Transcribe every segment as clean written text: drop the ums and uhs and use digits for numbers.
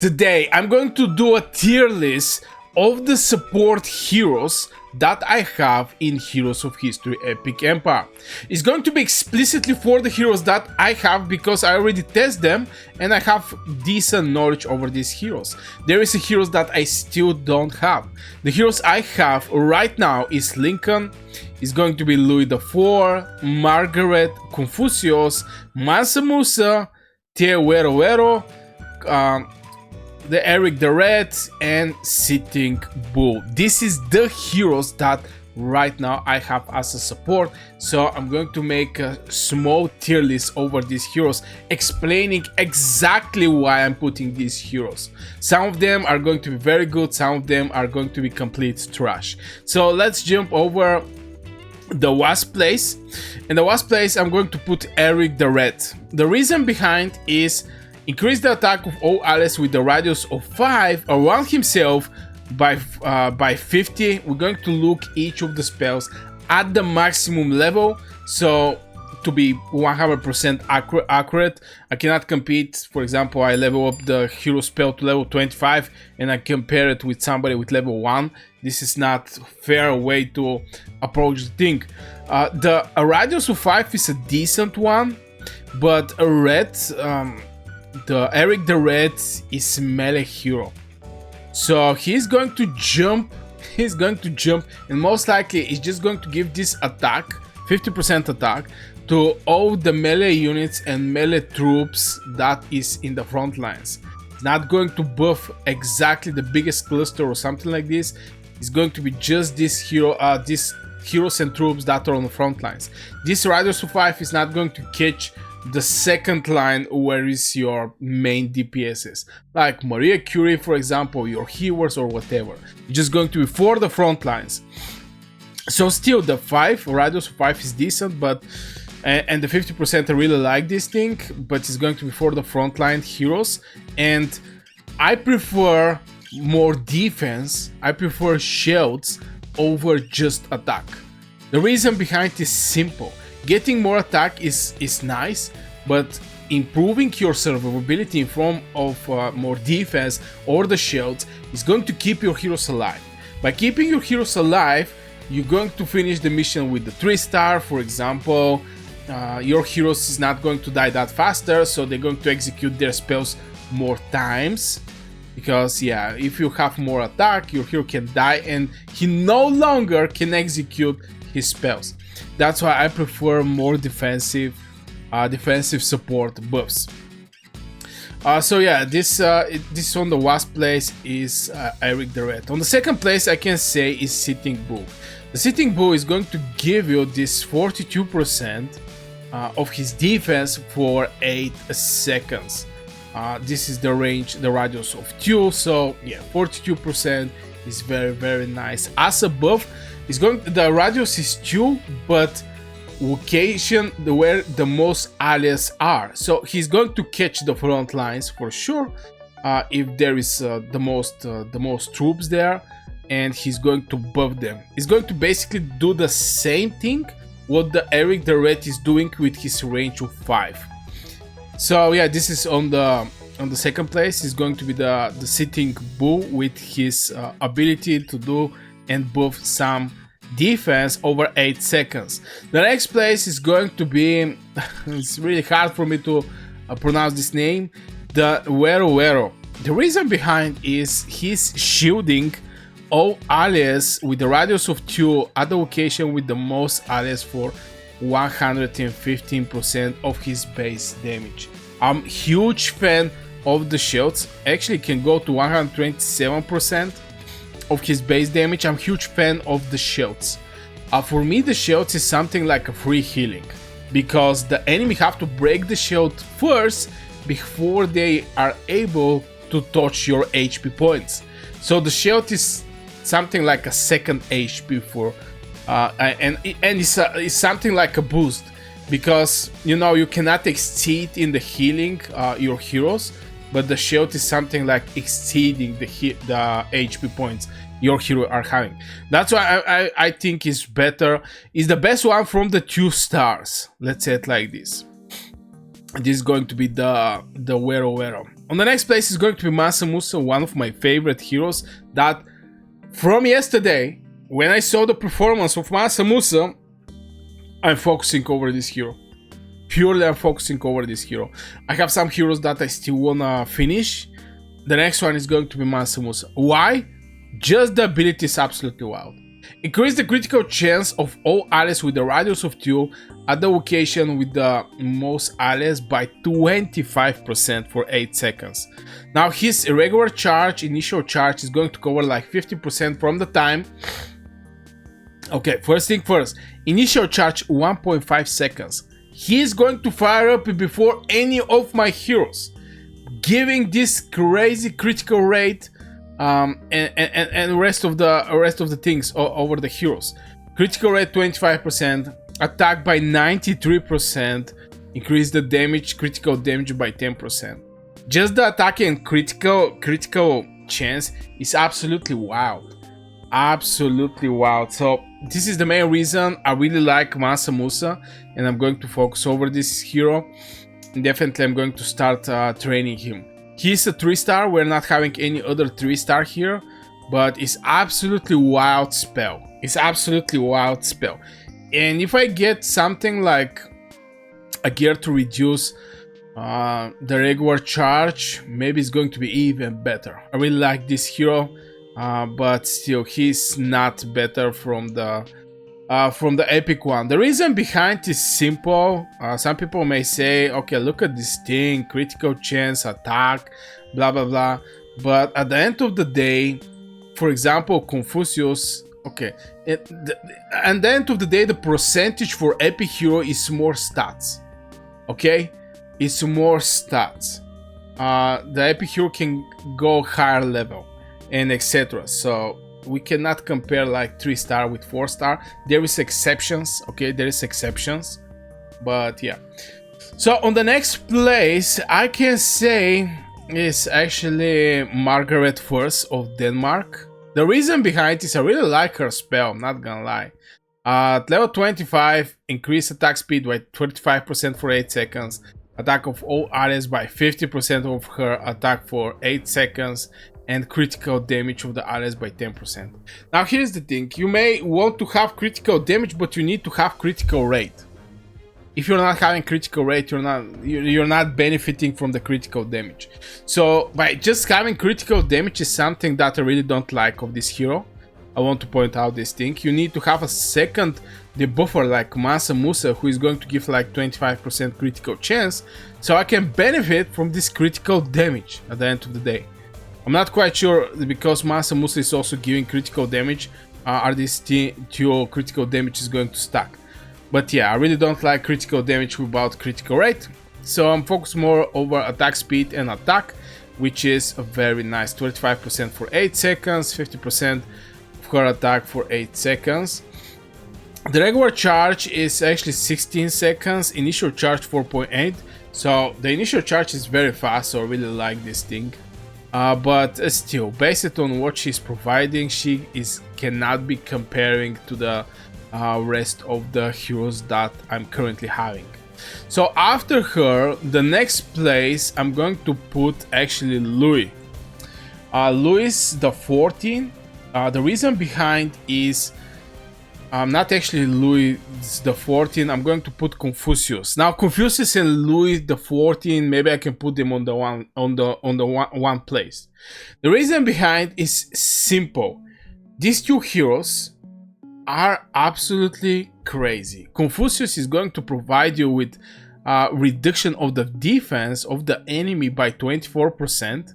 Today I'm going to do a tier list of the support heroes that I have in Heroes of History Epic Empire. It's going to be explicitly for the heroes that I have because I already test them and I have decent knowledge over these heroes. There is a heroes that I still don't have. The heroes I have right now is Lincoln, is going to be Louis XIV, Margaret, Confucius, Mansa Musa, Tehuero, the Eric the Red, and Sitting Bull. This is the heroes that right now I have as a support, so I'm going to make a small tier list over these heroes, explaining exactly why I'm putting these heroes. Some of them are going to be very good, some of them are going to be complete trash. So let's jump over the Wasp place. In the Wasp place I'm going to put Eric the Red. The reason behind is increase the attack of all allies with a radius of 5 around himself by 50. We're going to look each of the spells at the maximum level, so to be 100% accurate. I cannot compete, for example, I level up the hero spell to level 25 and I compare it with somebody with level 1. This is not a fair way to approach the thing. A radius of 5 is a decent one, but a red, the Eric the Red is melee hero, so he's going to jump, and most likely he's just going to give this attack, 50% attack, to all the melee units and melee troops that is in the front lines. It's not going to buff exactly the biggest cluster or something like this. It's going to be just this hero, these heroes and troops that are on the front lines. This radius of 5 is not going to catch the second line where is your main DPSs, like Maria Curie, for example, your healers or whatever. It's just going to be for the front lines. So still the 5 radius of 5 is decent, but and the 50% I really like this thing, but it's going to be for the frontline heroes, and I prefer more defense. I prefer shields over just attack. The reason behind is simple. Getting more attack is nice, but improving your survivability in form of more defense or the shields is going to keep your heroes alive. By keeping your heroes alive, you're going to finish the mission with the 3-star, for example. Your heroes is not going to die that faster, so they're going to execute their spells more times. Because yeah, if you have more attack, your hero can die and he no longer can execute his spells. That's why I prefer more defensive support buffs. So yeah, this on the Wasp place is Eric the Red. On the second place I can say is Sitting Bull. The Sitting Bull is going to give you this 42% of his defense for 8 seconds. This is the range, the radius of 2, so yeah, 42% is very nice. As a buff, the radius is 2, but location where the most allies are, so he's going to catch the front lines for sure if there is the most troops there, and he's going to buff them. He's going to basically do the same thing what the Eric the Red is doing with his range of 5. So yeah, this is on the second place. Is going to be the Sitting Bull with his ability to do and buff some defense over 8 seconds. The next place is going to be it's really hard for me to pronounce this name, the Wero. The reason behind is he's shielding all allies with the radius of 2 at the location with the most allies for 115% of his base damage. I'm huge fan of the shields. Actually can go to 127% of his base damage. I'm huge fan of the shields. For me, the shields is something like a free healing, because the enemy have to break the shield first before they are able to touch your HP points. So the shield is something like a second HP for, and it's something like a boost, because you know you cannot exceed in the healing your heroes, but the shield is something like exceeding the HP points your hero are having. That's why I think is better. Is the best one from the 2 stars. Let's say it like this. This is going to be the Wero. On the next place is going to be Mansa Musa, one of my favorite heroes that from yesterday, when I saw the performance of Mansa Musa, I'm focusing over this hero. Purely I'm focusing over this hero. I have some heroes that I still wanna finish. The next one is going to be Mansa Musa. Why? Just the ability is absolutely wild. Increase the critical chance of all allies with the radius of 2 at the location with the most allies by 25% for 8 seconds. Now his irregular charge, initial charge, is going to cover like 50% from the time. Okay, first thing first, initial charge 1.5 seconds. He is going to fire up before any of my heroes, giving this crazy critical rate and rest of the things over the heroes. Critical rate 25%, attack by 93%, increase the damage, critical damage by 10%. Just the attack and critical chance is absolutely wild. Absolutely wild. So this is the main reason I really like Mansa Musa, and I'm going to focus over this hero. And definitely I'm going to start training him. He's a 3-star, we're not having any other 3-star here, but it's absolutely wild spell. It's absolutely wild spell. And if I get something like a gear to reduce the regular charge, maybe it's going to be even better. I really like this hero, but still he's not better from the epic one. The reason behind is simple. Some people may say, okay, look at this thing, critical chance, attack, blah blah blah, but at the end of the day, for example, Confucius, okay, at the end of the day, the percentage for epic hero is more stats. Okay, it's more stats. The epic hero can go higher level and etc. So we cannot compare like 3-star with 4-star. There is exceptions, okay, there is exceptions, but yeah. So on the next place, I can say is actually Margaret First of Denmark. The reason behind is I really like her spell, I'm not gonna lie. At level 25, increase attack speed by 25% for 8 seconds, attack of all allies by 50% of her attack for 8 seconds, and critical damage of the allies by 10%. Now here's the thing, you may want to have critical damage, but you need to have critical rate. If you're not having critical rate, you're not benefiting from the critical damage. So by just having critical damage is something that I really don't like of this hero. I want to point out this thing. You need to have a second debuffer like Mansa Musa, who is going to give like 25% critical chance, so I can benefit from this critical damage at the end of the day. I'm not quite sure, because Mansa Musa is also giving critical damage, are these two critical damage is going to stack. But yeah, I really don't like critical damage without critical rate, so I'm focused more over attack speed and attack, which is a very nice 25% for 8 seconds, 50% for attack for 8 seconds. The regular charge is actually 16 seconds, initial charge 4.8, so the initial charge is very fast, so I really like this thing. But still, based on what she's providing, she cannot be comparing to the rest of the heroes that I'm currently having. So after her, the next place I'm going to put actually Louis. Louis the 14. The reason behind is not actually Louis the 14. I'm going to put Confucius. Now Confucius and Louis the 14, maybe I can put them on the one place. The reason behind is simple. These two heroes are absolutely crazy. Confucius is going to provide you with reduction of the defense of the enemy by 24%,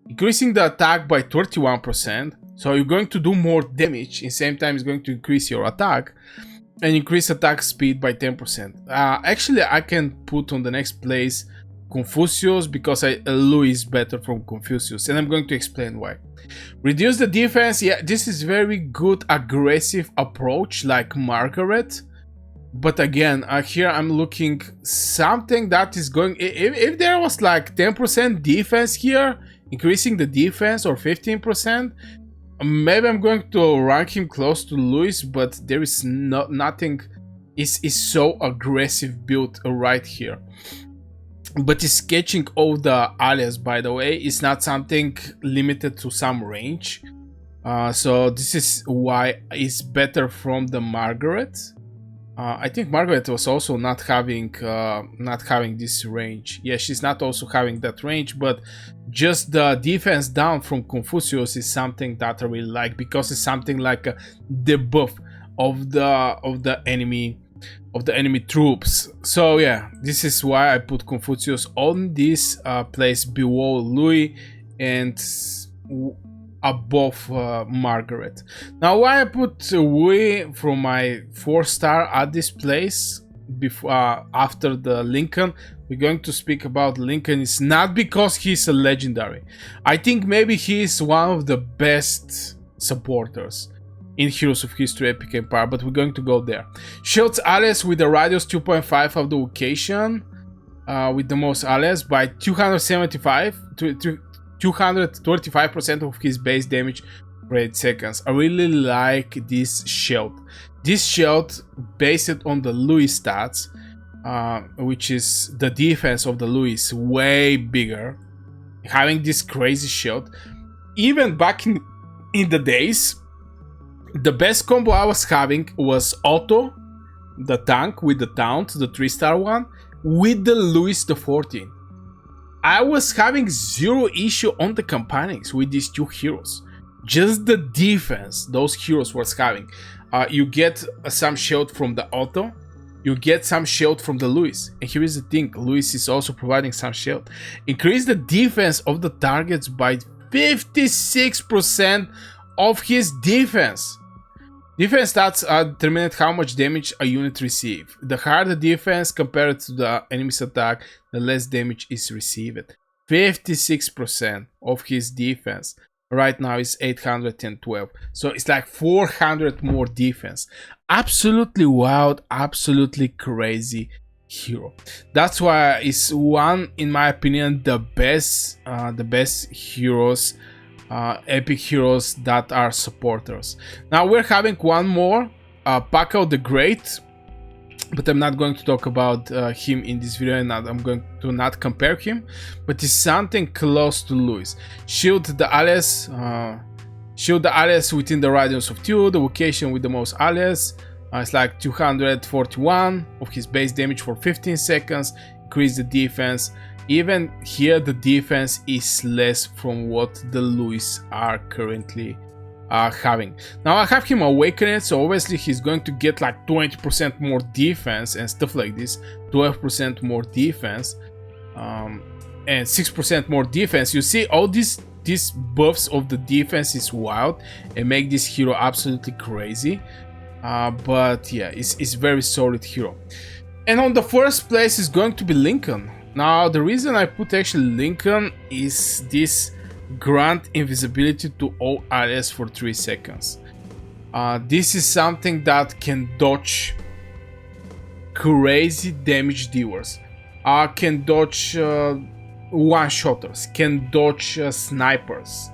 increasing the attack by 31%. So you're going to do more damage, in the same time it's going to increase your attack, and increase attack speed by 10%. Actually, I can put on the next place Confucius, because Louis is better from Confucius, and I'm going to explain why. Reduce the defense, yeah, this is very good aggressive approach like Margaret, but again, here I'm looking something that is going, if there was like 10% defense here, increasing the defense, or 15%, maybe I'm going to rank him close to Louis, but there is nothing is so aggressive built right here. but is catching all the alias, by the way. It's not something limited to some range. So this is why it's better from the Margaret. I think Margaret was also not having this range. Yeah, she's not also having that range, but just the defense down from Confucius is something that I really like, because it's something like a debuff of the enemy troops. So yeah, this is why I put Confucius on this place below Louis and above Margaret. Now, why I put Louis from my 4-star at this place before after the Lincoln? We're going to speak about Lincoln. It's not because he's a legendary. I think maybe he is one of the best supporters in Heroes of History Epic Empire, but we're going to go there. Shields alias with a radius 2.5 of the location, with the most alias by 235% of his base damage per 8 seconds. I really like this shield. This shield, based on the Louis stats, which is the defense of the Louis is way bigger. Having this crazy shield, even back in the days, the best combo I was having was Otto, the tank with the taunt, the 3-star one, with the Louis XIV. I was having zero issue on the campaigns with these two heroes. Just the defense those heroes was having. You get some shield from the Otto, you get some shield from the Louis. And here is the thing, Louis is also providing some shield. Increase the defense of the targets by 56% of his defense. Defense stats determine how much damage a unit receives. The higher the defense compared to the enemy's attack, the less damage is received. 56% of his defense right now is 812. So it's like 400 more defense. Absolutely wild, absolutely crazy hero. That's why it's one, in my opinion, the best heroes, epic heroes that are supporters. Now we're having one more, Paco the Great, but I'm not going to talk about him in this video, and I'm going to not compare him, but it's something close to Louis. Shield the alias within the radius of 2, the location with the most alias. It's like 241 of his base damage for 15 seconds. Increase the defense. Even here the defense is less from what the Louis are currently having. Now I have him awakened, so obviously he's going to get like 20% more defense and stuff like this, 12% more defense, and 6% more defense. You see all these buffs of the defense is wild and make this hero absolutely crazy. But yeah, it's very solid hero. And on the first place is going to be Lincoln. Now, the reason I put actually Lincoln is this grant invisibility to all alias for 3 seconds. This is something that can dodge crazy damage dealers, can dodge one-shotters, can dodge snipers,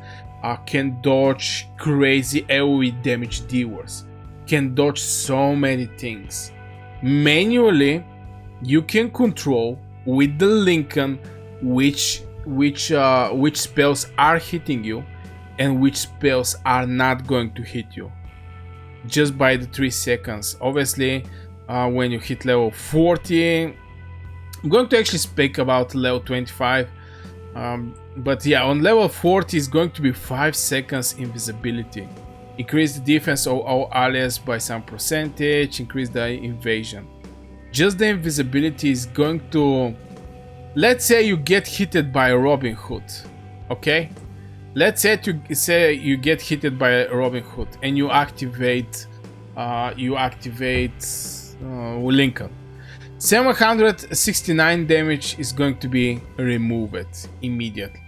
can dodge crazy AoE damage dealers, can dodge so many things. Manually, you can control with the Lincoln which spells are hitting you and which spells are not going to hit you, just by the 3 seconds. Obviously, when you hit level 40, I'm going to actually speak about level 25, but yeah, on level 40 is going to be 5 seconds invisibility. Increase the defense of all alias by some percentage, increase the invasion. Just the invisibility is going to, let's say you get hit by a Robin Hood, okay? Let's say you get hit by a Robin Hood and you activate Lincoln. 769 damage is going to be removed immediately.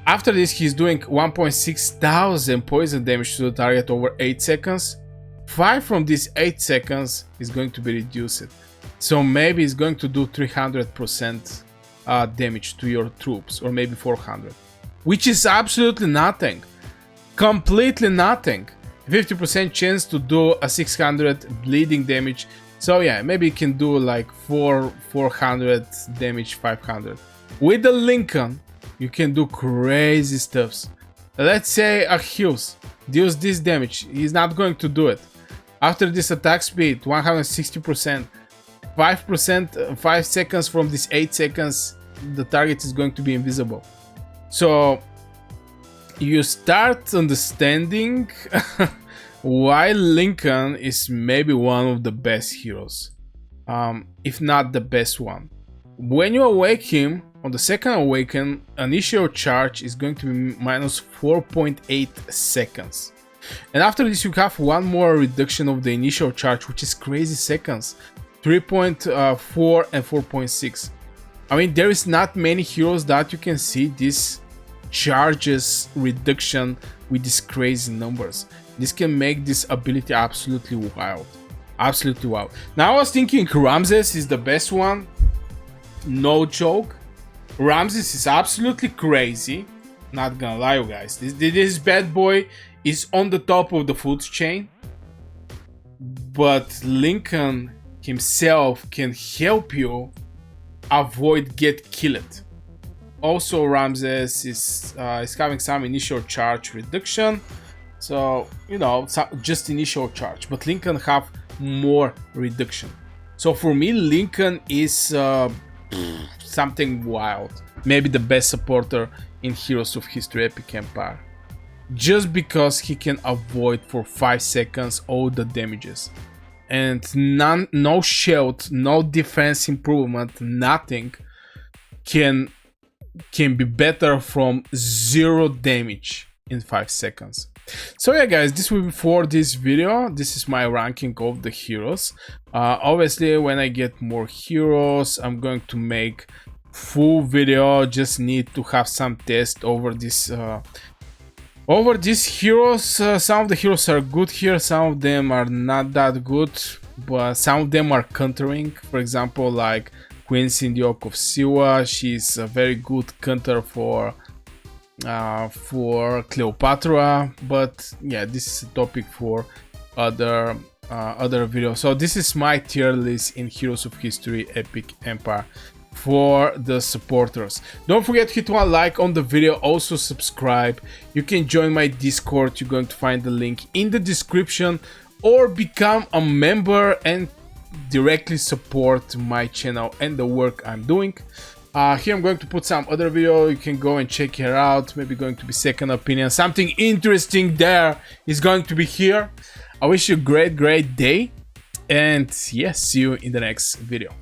After this, he's doing 1,600 poison damage to the target over 8 seconds. 5 from these 8 seconds is going to be reduced. So maybe it's going to do 300% damage to your troops, or maybe 400. Which is absolutely nothing. Completely nothing. 50% chance to do a 600 bleeding damage So yeah, maybe it can do like 400 damage, 500. With the Lincoln, you can do crazy stuffs. Let's say Achilles deals this damage. He's not going to do it. After this attack speed, 160%, 5%, 5 seconds from this 8 seconds, the target is going to be invisible. So you start understanding why Lincoln is maybe one of the best heroes, if not the best one. When you awake him, on the second awaken, initial charge is going to be minus 4.8 seconds. And after this you have one more reduction of the initial charge, which is crazy seconds, 3.4 and 4.6. I mean, there is not many heroes that you can see this charges reduction with these crazy numbers. This can make this ability absolutely wild. Absolutely wild. Now I was thinking Ramses is the best one. No joke. Ramses is absolutely crazy. Not gonna lie, you guys. This bad boy is on the top of the food chain. But Lincoln himself can help you avoid get killed. Also, Ramses is having some initial charge reduction. So, you know, just initial charge. But Lincoln have more reduction. So for me, Lincoln is something wild. Maybe the best supporter in Heroes of History Epic Empire. Just because he can avoid for 5 seconds all the damages. And no shield, no defense improvement, nothing can be better from 0 damage in 5 seconds. So yeah guys, this will be for this video. This is my ranking of the heroes. Obviously when I get more heroes, I'm going to make full video. Just need to have some test over this over these heroes. Some of the heroes are good here, some of them are not that good, but some of them are countering. For example, like Queen Sindioke of Siwa, she's a very good counter for Cleopatra. But yeah, this is a topic for other videos. So this is my tier list in Heroes of History Epic Empire for the supporters. Don't forget to hit one like on the video, also subscribe. You can join my Discord, you're going to find the link in the description, or become a member and directly support my channel and the work I'm doing. Here I'm going to put some other video, you can go and check it out. Maybe going to be second opinion, something interesting there is going to be here. I wish you a great day, and yes, see you in the next video.